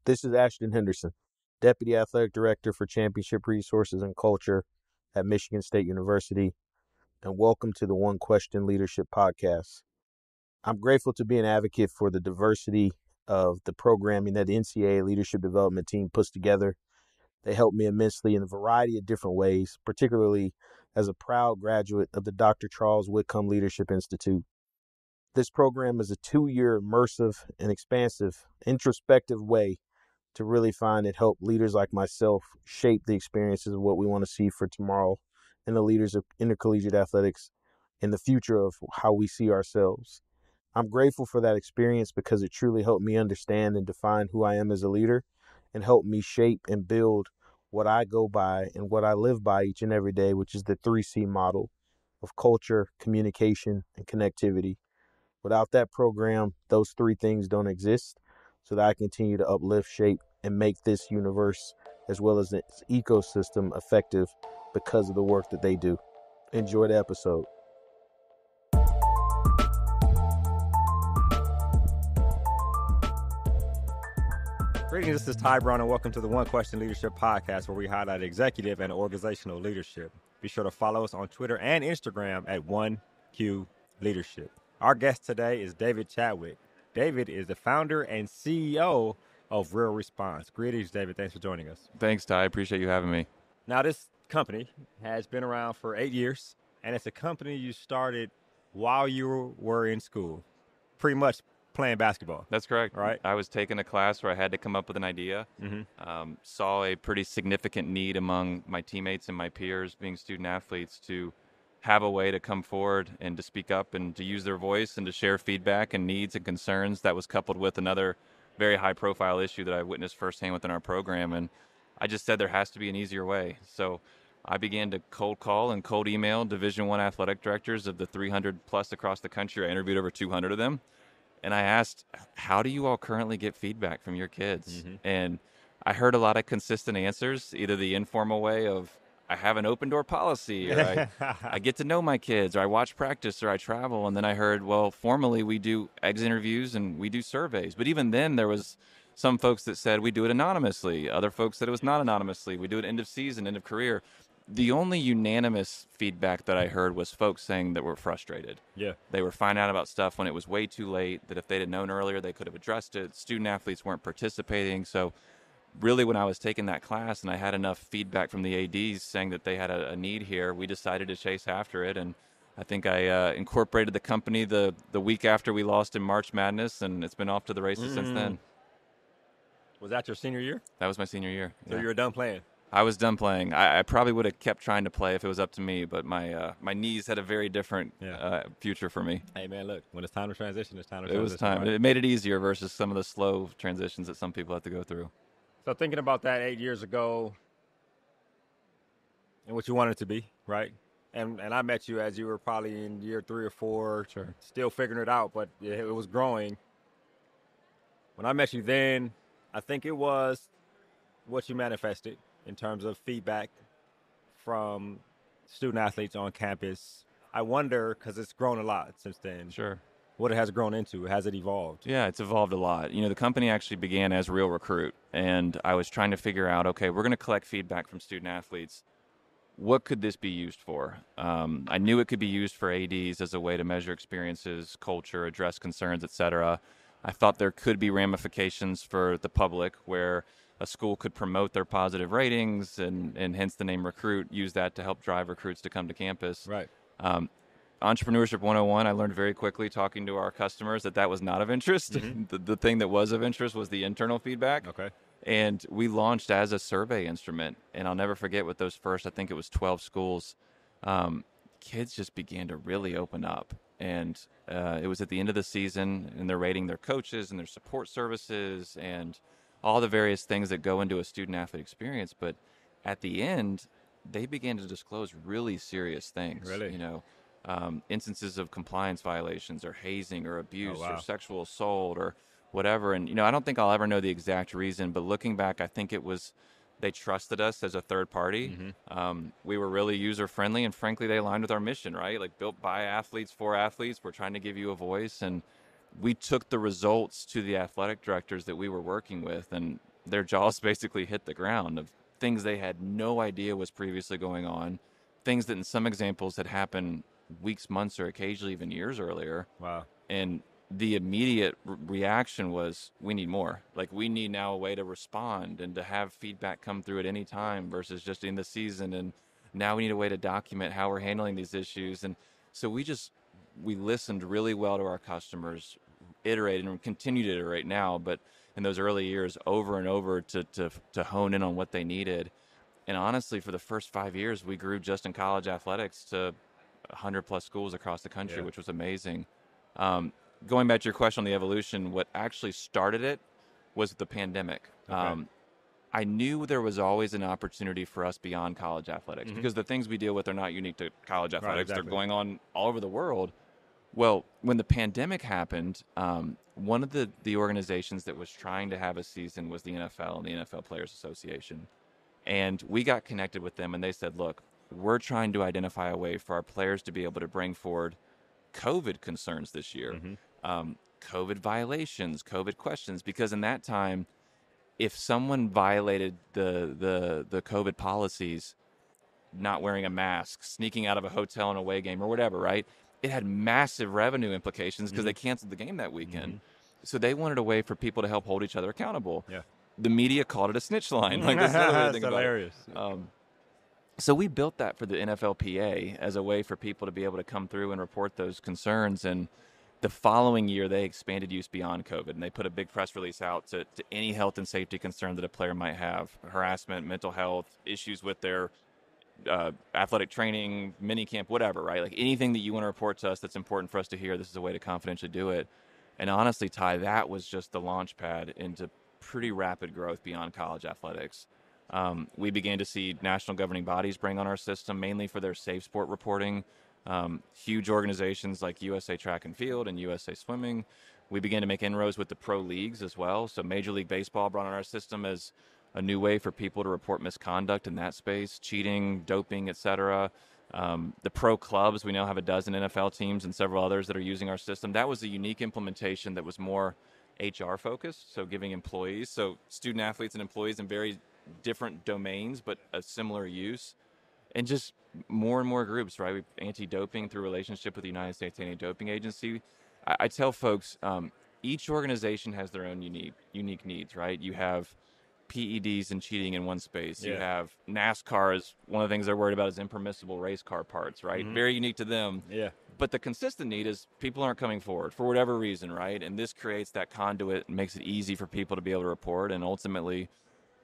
This is Ashton Henderson, Deputy Athletic Director for Championship Resources and Culture at Michigan State University, and welcome to the One Question Leadership Podcast. I'm grateful to be an advocate for the diversity of the programming that the NCAA Leadership Development Team puts together. They helped me immensely in a variety of different ways, particularly as a proud graduate of the Dr. Charles Whitcomb Leadership Institute. This program is a 2-year immersive and expansive, introspective way to really find and help leaders like myself shape the experiences of what we want to see for tomorrow and the leaders of intercollegiate athletics and the future of how we see ourselves. I'm grateful for that experience because it truly helped me understand and define who I am as a leader and helped me shape and build what I go by and what I live by each and every day, which is the 3C model of culture, communication, and connectivity. Without that program, those three things don't exist, so that I continue to uplift, shape, and make this universe as well as its ecosystem effective because of the work that they do. Enjoy the episode. Greetings, this is Ty Brown, and welcome to the One Question Leadership Podcast, where we highlight executive and organizational leadership. Be sure to follow us on Twitter and Instagram at 1Q Leadership. Our guest today is David Chadwick. David is the founder and CEO of RealResponse. Greetings, David. Thanks for joining us. Thanks, Ty. I appreciate you having me. Now, this company has been around for 8 years, and it's a company you started while you were in school, pretty much playing basketball. That's correct. Right. I was taking a class where I had to come up with an idea, saw a pretty significant need among my teammates and my peers being student athletes to have a way to come forward and to speak up and to use their voice and to share feedback and needs and concerns. That was coupled with another very high-profile issue that I witnessed firsthand within our program, and I just said there has to be an easier way. So I began to cold call and cold email Division I athletic directors of the 300-plus across the country. I interviewed over 200 of them, and I asked, how do you all currently get feedback from your kids? And I heard a lot of consistent answers, either the informal way of, I have an open door policy, or I get to know my kids, or I watch practice, or I travel. And then I heard, well, formally we do exit interviews and we do surveys. But even then there was some folks that said we do it anonymously. Other folks said it was not anonymously. We do it end of season, end of career. The only unanimous feedback that I heard was folks saying that we're frustrated. Yeah. They were finding out about stuff when it was way too late, that if they'd have known earlier, they could have addressed it. Student athletes weren't participating. So really, when I was taking that class and I had enough feedback from the ADs saying that they had a need here, we decided to chase after it. And I think I incorporated the company the week after we lost in March Madness, and it's been off to the races since then. Was that your senior year? That was my senior year. So you were done playing? I was done playing. I probably would have kept trying to play if it was up to me, but my knees had a very different future for me. Hey, man, look, when it's time to transition, it's time to transition. It was time. Right? It made it easier versus some of the slow transitions that some people have to go through. So thinking about that 8 years ago and what you wanted to be, right? And I met you as you were probably in year 3 or 4, Sure. Still figuring it out, but it was growing. When I met you then, I think it was what you manifested in terms of feedback from student athletes on campus. I wonder, because it's grown a lot since then. Sure. What it has grown into. Has it evolved? Yeah, it's evolved a lot. You know, the company actually began as Real Recruit, and I was trying to figure out, okay, we're going to collect feedback from student athletes. What could this be used for? I knew it could be used for ADs as a way to measure experiences, culture, address concerns, et cetera. I thought there could be ramifications for the public where a school could promote their positive ratings and hence the name Recruit, use that to help drive recruits to come to campus. Right. Entrepreneurship 101, I learned very quickly talking to our customers that was not of interest. The thing that was of interest was the internal feedback. Okay. And we launched as a survey instrument. And I'll never forget with those first, I think it was 12 schools, kids just began to really open up. And it was at the end of the season, and they're rating their coaches and their support services and all the various things that go into a student-athlete experience. But at the end, they began to disclose really serious things. Really? You know, instances of compliance violations or hazing or abuse or sexual assault or whatever. And, you know, I don't think I'll ever know the exact reason, but looking back, I think it was they trusted us as a third party. We were really user-friendly, and frankly, they aligned with our mission, right? Like, built by athletes for athletes. We're trying to give you a voice, and we took the results to the athletic directors that we were working with, and their jaws basically hit the ground of things they had no idea was previously going on, things that in some examples had happened weeks, months, or occasionally even years earlier. Wow. And the immediate reaction was, we need more. Like, we need now a way to respond and to have feedback come through at any time versus just in the season. And now we need a way to document how we're handling these issues. And so we listened really well to our customers, iterated and continue to iterate now, but in those early years over and over to hone in on what they needed. And honestly, for the first 5 years, we grew just in college athletics to 100 plus schools across the country, which was amazing. Going back to your question on the evolution, what actually started it was the pandemic. Okay. I knew there was always an opportunity for us beyond college athletics because the things we deal with are not unique to college athletics. Right, exactly. They're going on all over the world. Well, when the pandemic happened, one of the organizations that was trying to have a season was the NFL and the NFL Players Association. And we got connected with them, and they said, look, we're trying to identify a way for our players to be able to bring forward COVID concerns this year, COVID violations, COVID questions, because in that time, if someone violated the COVID policies, not wearing a mask, sneaking out of a hotel in a away game or whatever, right? It had massive revenue implications because they canceled the game that weekend. So they wanted a way for people to help hold each other accountable. Yeah. The media called it a snitch line. Like, that's another way to think hilarious. About it. So we built that for the NFLPA as a way for people to be able to come through and report those concerns. And the following year, they expanded use beyond COVID, and they put a big press release out to any health and safety concern that a player might have, harassment, mental health, issues with their athletic training, mini camp, whatever, right? Like anything that you want to report to us that's important for us to hear, this is a way to confidentially do it. And honestly, Ty, that was just the launch pad into pretty rapid growth beyond college athletics. We began to see national governing bodies bring on our system, mainly for their safe sport reporting. Huge organizations like USA Track and Field and USA Swimming. We began to make inroads with the pro leagues as well. So Major League Baseball brought on our system as a new way for people to report misconduct in that space, cheating, doping, etc. The pro clubs, we now have a dozen NFL teams and several others that are using our system. That was a unique implementation that was more HR focused, so giving employees, so student athletes and employees in very different domains, but a similar use. And just more and more groups, right? Anti-doping through relationship with the United States Anti-Doping Agency. I tell folks, each organization has their own unique needs, right? You have PEDs and cheating in one space. Yeah. You have NASCAR is one of the things they're worried about is impermissible race car parts, right? Very unique to them. Yeah. But the consistent need is people aren't coming forward for whatever reason, right? And this creates that conduit and makes it easy for people to be able to report and ultimately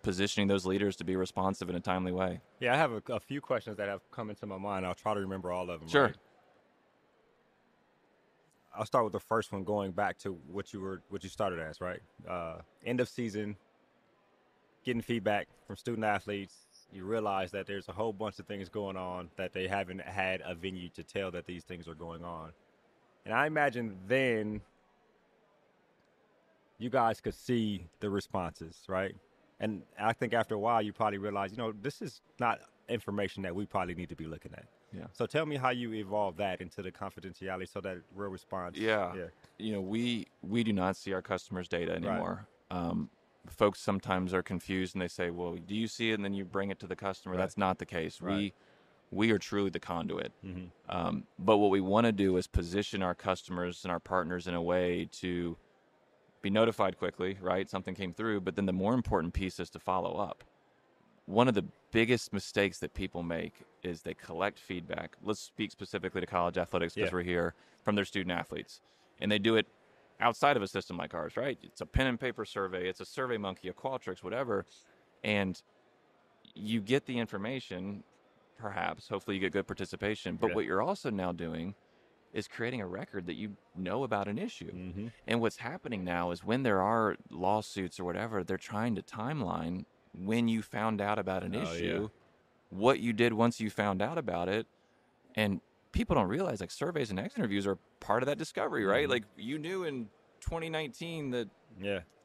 positioning those leaders to be responsive in a timely way. Yeah, I have a few questions that have come into my mind. I'll try to remember all of them. Sure. Right? I'll start with the first one, going back to what you started as, right? End of season, getting feedback from student athletes. You realize that there's a whole bunch of things going on that they haven't had a venue to tell that these things are going on. And I imagine then you guys could see the responses, right? And I think after a while, you probably realize, this is not information that we probably need to be looking at. Yeah. So tell me how you evolve that into the confidentiality so that RealResponse. Yeah. We do not see our customers' data anymore. Right. Folks sometimes are confused and they say, well, do you see it? And then you bring it to the customer. Right. That's not the case. Right. We are truly the conduit. But what we want to do is position our customers and our partners in a way to be notified quickly, right? Something came through, but then the more important piece is to follow up. One of the biggest mistakes that people make is they collect feedback. Let's speak specifically to college athletics because we're here, from their student athletes. And they do it outside of a system like ours, right? It's a pen and paper survey. It's a SurveyMonkey, a Qualtrics, whatever. And you get the information, perhaps. Hopefully you get good participation. But what you're also now doing is creating a record that you know about an issue. And what's happening now is when there are lawsuits or whatever, they're trying to timeline when you found out about an issue, what you did once you found out about it. And people don't realize, like, surveys and exit interviews are part of that discovery, right? Like, you knew in 2019 that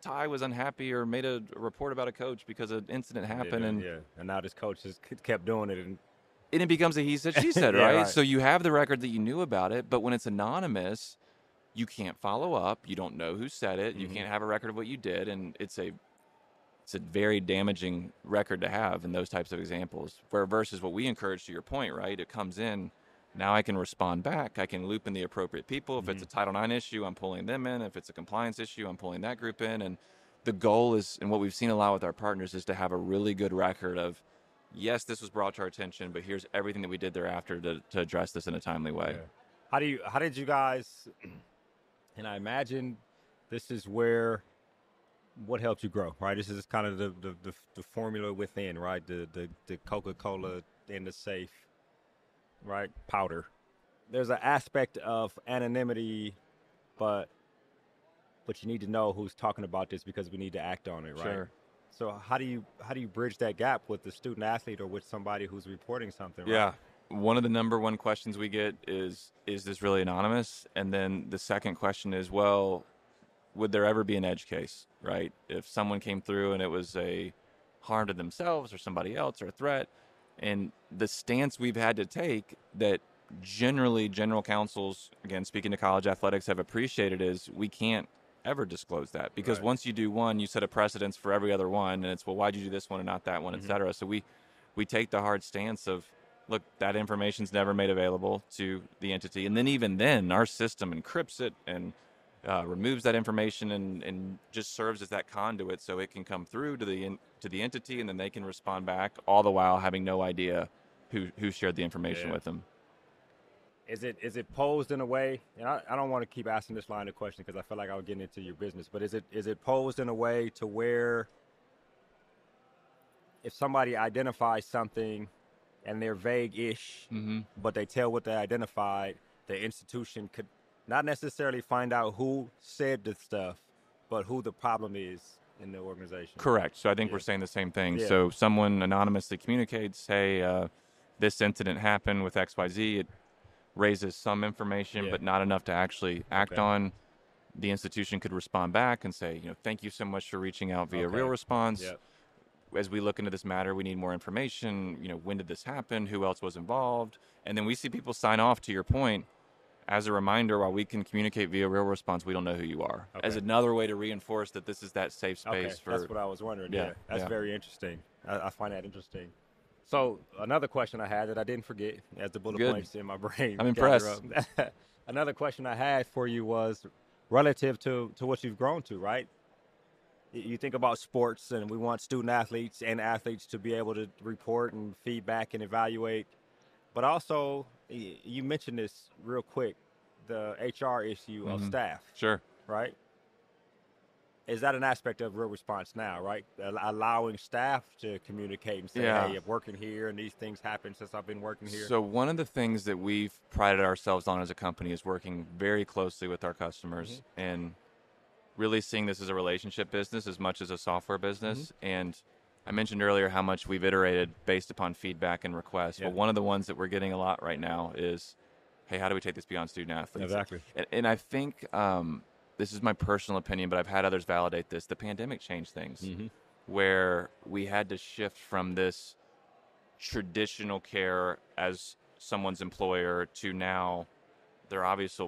Ty was unhappy or made a report about a coach because an incident happened. And now this coach has kept doing it. And it becomes a he said, she said, right? So you have the record that you knew about it, but when it's anonymous, you can't follow up. You don't know who said it. You can't have a record of what you did. And it's a it's a very damaging record to have in those types of examples. Where versus what we encourage, to your point, right? It comes in, now I can respond back. I can loop in the appropriate people. If it's a Title IX issue, I'm pulling them in. If it's a compliance issue, I'm pulling that group in. And the goal is, and what we've seen a lot with our partners, is to have a really good record of, yes, this was brought to our attention, but here's everything that we did thereafter to address this in a timely way. Yeah. How did you guys, and I imagine this is where, what helps you grow, right? This is kind of the formula within, right? The Coca-Cola in the safe, right? Powder. There's an aspect of anonymity, but you need to know who's talking about this because we need to act on it, right? Sure. So how do you bridge that gap with the student athlete or with somebody who's reporting something? Yeah. Right? One of the number one questions we get is this really anonymous? And then the second question is, well, would there ever be an edge case, right? If someone came through and it was a harm to themselves or somebody else or a threat, and the stance we've had to take that generally general counsels, again, speaking to college athletics, have appreciated is we can't ever disclose that, because once you do one, you set a precedence for every other one, and it's, well, why'd you do this one and not that one, et cetera. So we take the hard stance of, look, that information's never made available to the entity, and then even then, our system encrypts it and removes that information and just serves as that conduit so it can come through to the entity, and then they can respond back, all the while having no idea who shared the information with them. Is it posed in a way, and I don't want to keep asking this line of question because I feel like I was getting into your business, but is it posed in a way to where if somebody identifies something and they're vague-ish, but they tell what they identified, the institution could not necessarily find out who said the stuff, but who the problem is in the organization? Correct. So I think we're saying the same thing. Yeah. So someone anonymously communicates, hey, this incident happened with XYZ. It raises some information, but not enough to actually act on. The institution could respond back and say, thank you so much for reaching out via RealResponse. Yep. As we look into this matter, we need more information. When did this happen? Who else was involved? And then we see people sign off, to your point, as a reminder, while we can communicate via RealResponse, we don't know who you are. As another way to reinforce that this is that safe space. That's what I was wondering. Yeah. That's very interesting. I find that interesting. So another question I had that I didn't forget as the bullet points in my brain. I'm impressed. Another question I had for you was relative to what you've grown to, right? You think about sports, and we want student athletes and athletes to be able to report and feedback and evaluate. But also, you mentioned this real quick, the HR issue of staff. Sure. Right? Is that an aspect of RealResponse now, right? Allowing staff to communicate and say, hey, I'm working here and these things happen since I've been working here. So one of the things that we've prided ourselves on as a company is working very closely with our customers and really seeing this as a relationship business as much as a software business. And I mentioned earlier how much we've iterated based upon feedback and requests. Well, one of the ones that we're getting a lot right now is, hey, how do we take this beyond student athletes? Exactly. And I think this is my personal opinion, but I've had others validate this. The pandemic changed things where we had to shift from this traditional care as someone's employer to now their obvious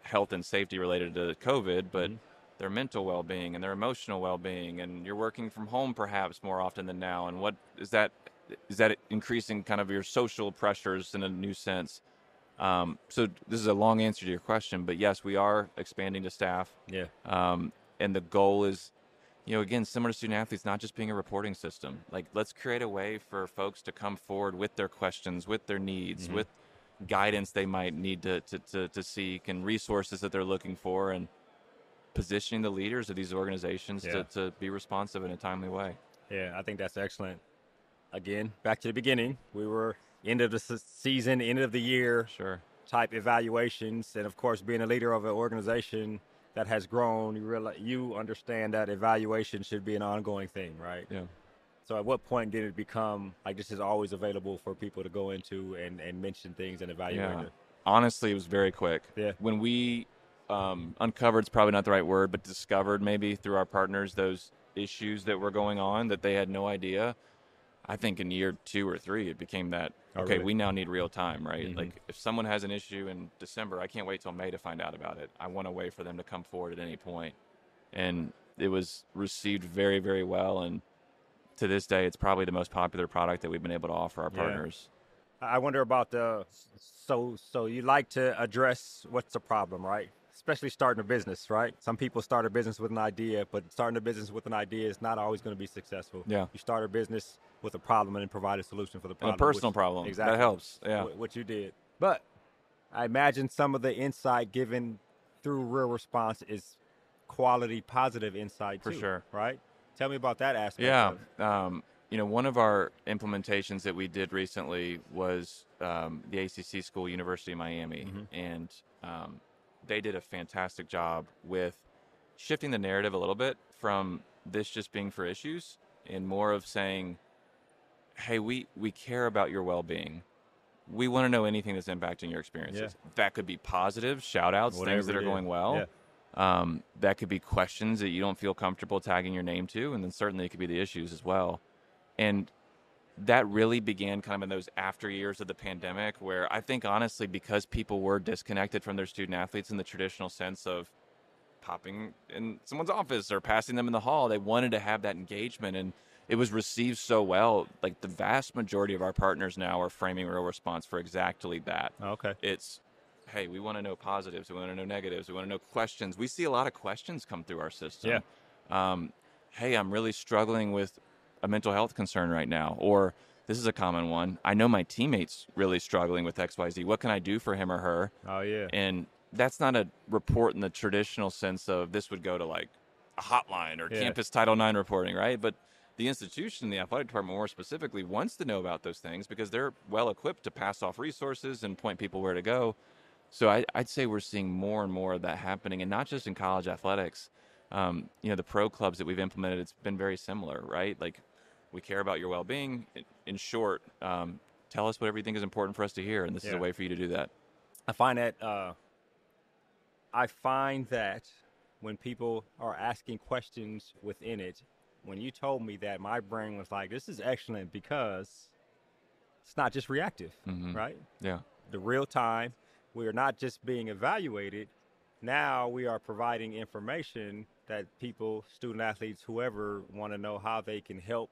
health and safety related to COVID, but their mental well-being and their emotional well-being, and you're working from home perhaps more often than now. And what is that increasing kind of your social pressures in a new sense? So this is a long answer to your question, but yes, we are expanding to staff. Yeah. And the goal is, again, similar to student athletes, not just being a reporting system. Like, let's create a way for folks to come forward with their questions, with their needs, with guidance they might need to seek, and resources that they're looking for, and positioning the leaders of these organizations to be responsive in a timely way. Yeah, I think that's excellent. Again, back to the beginning, we were end of the season, end of the year type evaluations. And of course, being a leader of an organization that has grown, you understand that evaluation should be an ongoing thing, right? Yeah. So at what point did it become like this is always available for people to go into and mention things and evaluate it? Honestly, it was very quick. Yeah. When we uncovered, is probably not the right word, but discovered maybe through our partners those issues that were going on that they had no idea, I think in year 2 or 3, it became that, really? We now need real time, right? Like, if someone has an issue in December, I can't wait till May to find out about it. I want a way for them to come forward at any point. And it was received very, very well, and to this day, it's probably the most popular product that we've been able to offer our partners. I wonder about so you like to address what's the problem, right? Especially starting a business, right? Some people start a business with an idea, but starting a business with an idea is not always going to be successful. Yeah. You start a business with a problem and then provide a solution for the problem. And a personal problem. Exactly. That helps. Yeah. What you did. But I imagine some of the insight given through RealResponse is quality, positive insight too. For sure. Right? Tell me about that aspect. Yeah. One of our implementations that we did recently was the ACC school, University of Miami, and they did a fantastic job with shifting the narrative a little bit from this just being for issues and more of saying, hey, we care about your well-being. We want to know anything that's impacting your experiences. Yeah. That could be positive, shout-outs, things that are going well. Yeah. That could be questions that you don't feel comfortable tagging your name to, and then certainly it could be the issues as well. And that really began kind of in those after years of the pandemic where I think, honestly, because people were disconnected from their student athletes in the traditional sense of popping in someone's office or passing them in the hall, they wanted to have that engagement, and it was received so well. Like, the vast majority of our partners now are framing RealResponse for exactly that. Okay. It's, hey, we want to know positives, we want to know negatives, we want to know questions. We see a lot of questions come through our system. Yeah. Hey, I'm really struggling with a mental health concern right now, or this is a common one. I know my teammate's really struggling with XYZ. What can I do for him or her? Oh, yeah. And that's not a report in the traditional sense of this would go to like a hotline or campus Title IX reporting, right? But the institution, the athletic department more specifically, wants to know about those things because they're well equipped to pass off resources and point people where to go. So I'd say we're seeing more and more of that happening, and not just in college athletics. The pro clubs that we've implemented, it's been very similar, right? Like, we care about your well-being. In short, tell us whatever you think is important for us to hear, and this is a way for you to do that. I find that when people are asking questions within it, when you told me that, my brain was like, this is excellent because it's not just reactive, right? Yeah. The real time, we are not just being evaluated. Now we are providing information that people, student athletes, whoever, want to know how they can help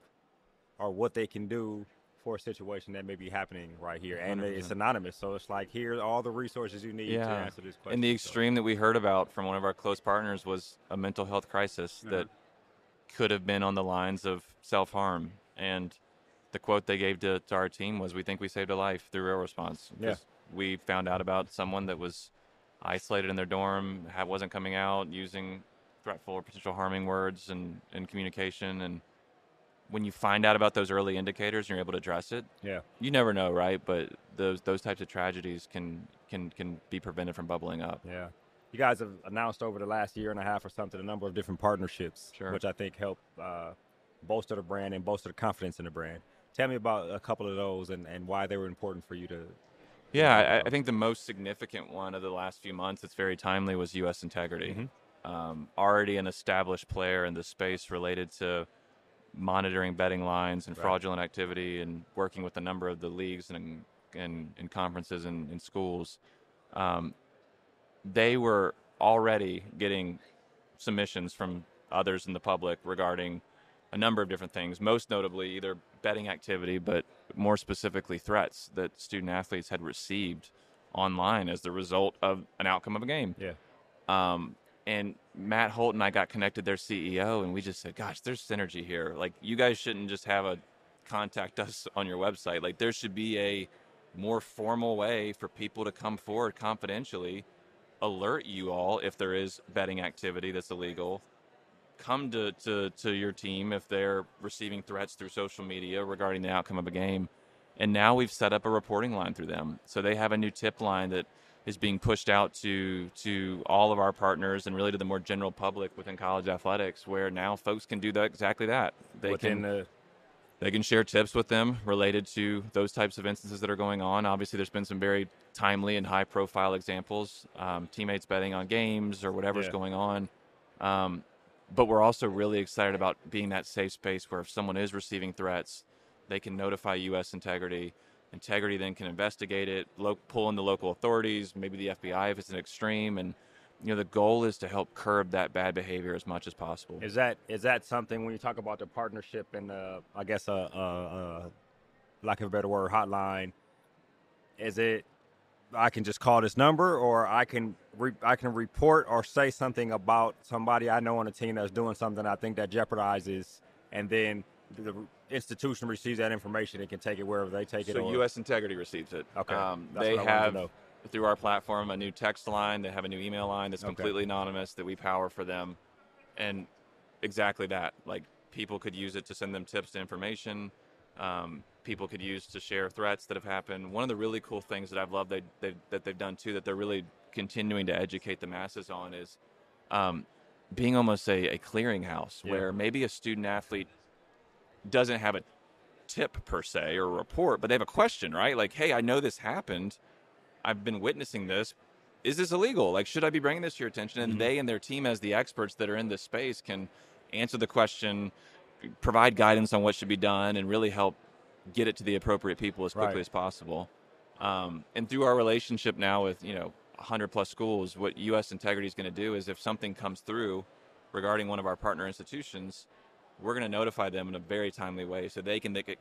or what they can do for a situation that may be happening right here. And 100%. It's anonymous, so it's like, here are all the resources you need to answer this question. And the extreme that we heard about from one of our close partners was a mental health crisis that could have been on the lines of self-harm. And the quote they gave to our team was, we think we saved a life through RealResponse. Yeah. We found out about someone that was isolated in their dorm, wasn't coming out, using threatful or potential harming words and communication. And when you find out about those early indicators and you're able to address it, you never know, right? But those types of tragedies can be prevented from bubbling up. Yeah. You guys have announced over the last year and a half or something a number of different partnerships, which I think help bolster the brand and bolster the confidence in the brand. Tell me about a couple of those and why they were important for you to. Yeah, I think the most significant one of the last few months that's very timely was U.S. Integrity. Already an established player in the space related to monitoring betting lines and fraudulent activity and working with a number of the leagues and conferences and schools. They were already getting submissions from others in the public regarding a number of different things, most notably either betting activity, but more specifically threats that student athletes had received online as the result of an outcome of a game. And Matt Holt and I got connected, their CEO, and we just said, gosh, there's synergy here. Like, you guys shouldn't just have a contact us on your website. Like, there should be a more formal way for people to come forward confidentially, alert you all if there is betting activity that's illegal, come to your team if they're receiving threats through social media regarding the outcome of a game. And now we've set up a reporting line through them. So they have a new tip line that is being pushed out to all of our partners and really to the more general public within college athletics, where now folks can do exactly that. They can share tips with them related to those types of instances that are going on. Obviously, there's been some very timely and high-profile examples, teammates betting on games or whatever's going on. But we're also really excited about being that safe space where if someone is receiving threats, they can notify U.S. Integrity. Integrity then can investigate it, pull in the local authorities, maybe the FBI if it's an extreme, and the goal is to help curb that bad behavior as much as possible. Is that something when you talk about the partnership and I guess lack of a better word, hotline? Is it I can just call this number, or I can report or say something about somebody I know on the team that's doing something I think that jeopardizes, and then the institution receives that information and can take it wherever they take it? So U.S. Integrity receives it. Okay. They have, through our platform, a new text line. They have a new email line that's completely anonymous that we power for them. And exactly that. Like, people could use it to send them tips to information. People could use to share threats that have happened. One of the really cool things that I've loved that they've done too, that they're really continuing to educate the masses on, is being almost a clearinghouse where maybe a student athlete doesn't have a tip per se or a report, but they have a question, right? Like, hey, I know this happened. I've been witnessing this. Is this illegal? Like, should I be bringing this to your attention? And they and their team, as the experts that are in this space, can answer the question, provide guidance on what should be done, and really help get it to the appropriate people as quickly as possible. And through our relationship now with 100 plus schools, what U.S. Integrity is going to do is, if something comes through regarding one of our partner institutions, we're going to notify them in a very timely way so they can get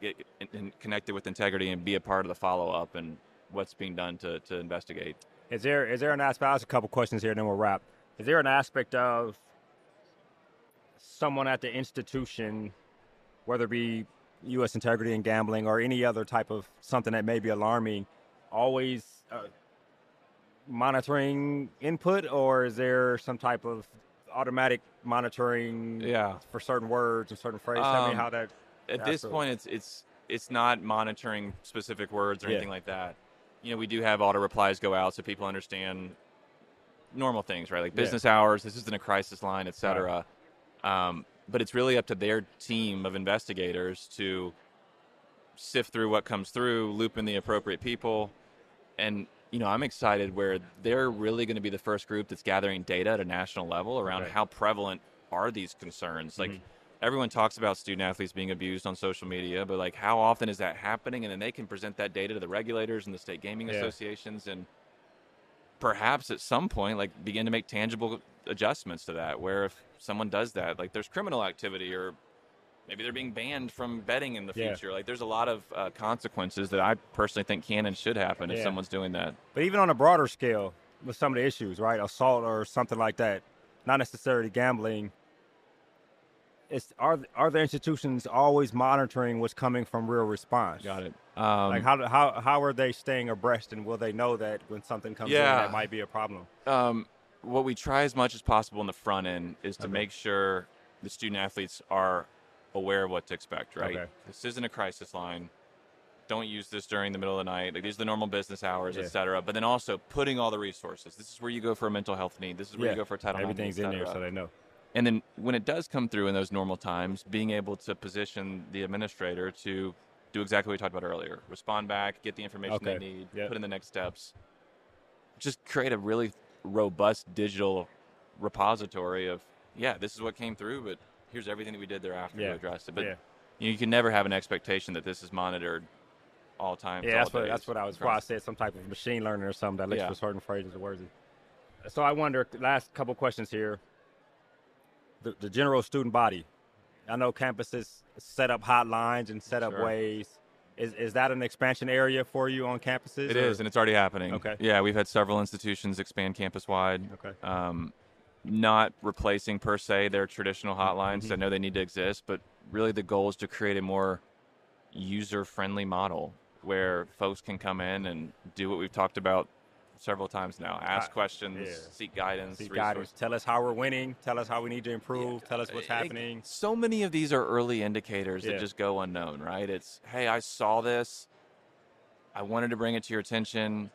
connected with Integrity and be a part of the follow-up and what's being done to investigate. Is there an aspect? I'll ask a couple questions here and then we'll wrap. Is there an aspect of someone at the institution, whether it be U.S. Integrity and gambling or any other type of something that may be alarming, always monitoring input, or is there some type of automatic monitoring for certain words and certain phrases? Tell me how that... At this point, it's not monitoring specific words or anything like that. We do have auto replies go out so people understand normal things, right? Like business hours, this isn't a crisis line, et cetera. But it's really up to their team of investigators to sift through what comes through, loop in the appropriate people. And, I'm excited where they're really going to be the first group that's gathering data at a national level around how prevalent are these concerns. Like, everyone talks about student athletes being abused on social media, but like, how often is that happening? And then they can present that data to the regulators and the state gaming associations, and perhaps at some point, like, begin to make tangible adjustments to that, where if someone does that, like, there's criminal activity, or maybe they're being banned from betting in the future. Like, there's a lot of consequences that I personally think can and should happen if someone's doing that. But even on a broader scale, with some of the issues, right, assault or something like that, not necessarily gambling, are the institutions always monitoring what's coming from RealResponse? Got it. Like, how are they staying abreast, and will they know that when something comes in that might be a problem? What we try as much as possible in the front end is to make sure the student athletes are aware of what to expect, right? This isn't a crisis line. Don't use this during the middle of the night. Like, these are the normal business hours, et cetera. But then also putting all the resources. This is where you go for a mental health need. This is where you go for a Title IX. Everything's in there, so they know. And then when it does come through in those normal times, being able to position the administrator to do exactly what we talked about earlier. Respond back, get the information they need, put in the next steps. Just create a really robust digital repository of, this is what came through, but here's everything that we did thereafter to address it. But you can never have an expectation that this is monitored all times. Yeah, that's what I was. Why I said some type of machine learning or something that looks for certain phrases or words. So I wonder, last couple questions here. The general student body. I know campuses set up hotlines and set up ways. Is that an expansion area for you on campuses? It is, and it's already happening. Okay. Yeah, we've had several institutions expand campus-wide. Okay. Not replacing, per se, their traditional hotlines. I know they need to exist, but really the goal is to create a more user-friendly model where folks can come in and do what we've talked about several times now. Ask questions, seek guidance. Tell us how we're winning. Tell us how we need to improve. Tell us what's happening. So many of these are early indicators that just go unknown, right? It's, hey, I saw this. I wanted to bring it to your attention.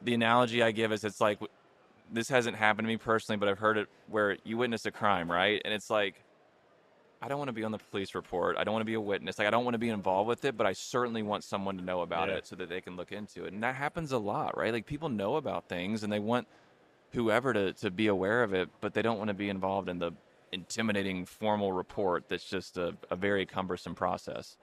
The analogy I give is, it's like, this hasn't happened to me personally, but I've heard it where you witness a crime, right? And it's like, I don't want to be on the police report. I don't want to be a witness. Like, I don't want to be involved with it, but I certainly want someone to know about it so that they can look into it. And that happens a lot, right? Like, people know about things and they want whoever to be aware of it, but they don't want to be involved in the intimidating formal report that's just a very cumbersome process.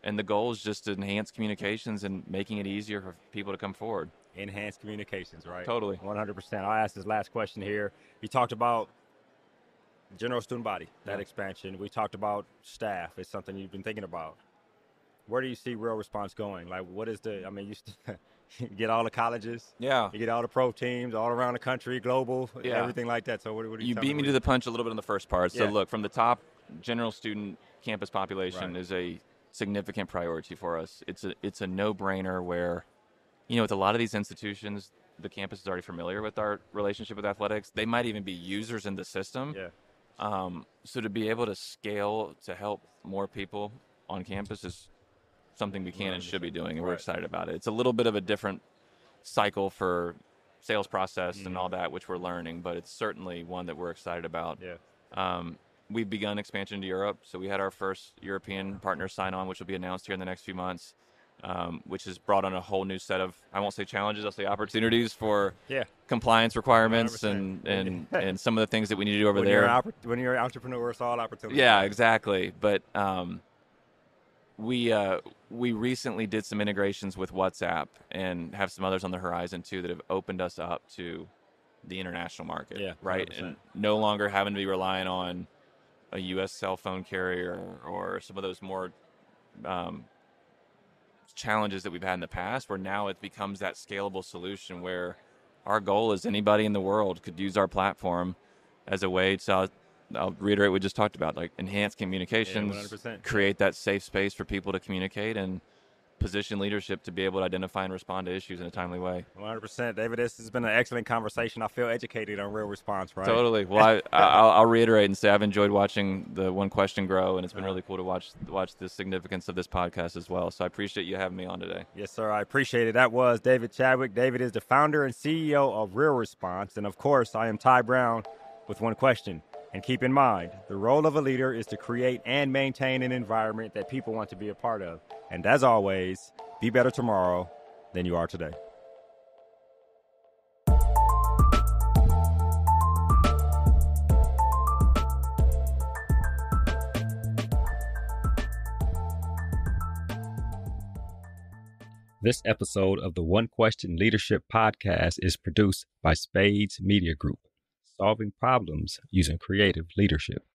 And the goal is just to enhance communications and making it easier for people to come forward. enhanced communications, right? Totally. 100%. I'll ask this last question here. You talked about general student body, that expansion. We talked about staff. It's something you've been thinking about. Where do you see RealResponse going? Like, what is the, I mean, you get all the colleges. Yeah. You get all the pro teams all around the country, global, everything like that. So what do you beat me to the punch a little bit on the first part. So look, from the top, general student campus population is a significant priority for us. It's a no-brainer where, with a lot of these institutions, the campus is already familiar with our relationship with athletics. They might even be users in the system. Yeah. So to be able to scale to help more people on campus is something we can and should be doing, and we're excited about it. It's a little bit of a different cycle for sales process and all that, which we're learning, but it's certainly one that we're excited about. Yeah. We've begun expansion to Europe, so we had our first European partner sign on, which will be announced here in the next few months, which has brought on a whole new set of, I won't say challenges, I'll say opportunities for compliance requirements and some of the things that we need to do over there. When you're an entrepreneur, it's all opportunity. Yeah, exactly. But we recently did some integrations with WhatsApp and have some others on the horizon too that have opened us up to the international market. Yeah, right. 100%. And no longer having to be relying on a U.S. cell phone carrier or some of those more challenges that we've had in the past, where now it becomes that scalable solution where our goal is anybody in the world could use our platform as a way to, I'll reiterate what we just talked about, like enhance communications, 100%. create that safe space for people to communicate, and position leadership to be able to identify and respond to issues in a timely way. 100%. David, this has been an excellent conversation. I feel educated on RealResponse, right? Totally. Well, I'll reiterate and say I've enjoyed watching the One Question grow, and it's been really cool to watch the significance of this podcast as well. So I appreciate you having me on today. Yes, sir. I appreciate it. That was David Chadwick. David is the founder and CEO of RealResponse. And, of course, I am Ty Brown with One Question. And keep in mind, the role of a leader is to create and maintain an environment that people want to be a part of. And as always, be better tomorrow than you are today. This episode of the One Question Leadership Podcast is produced by Spades Media Group, solving problems using creative leadership.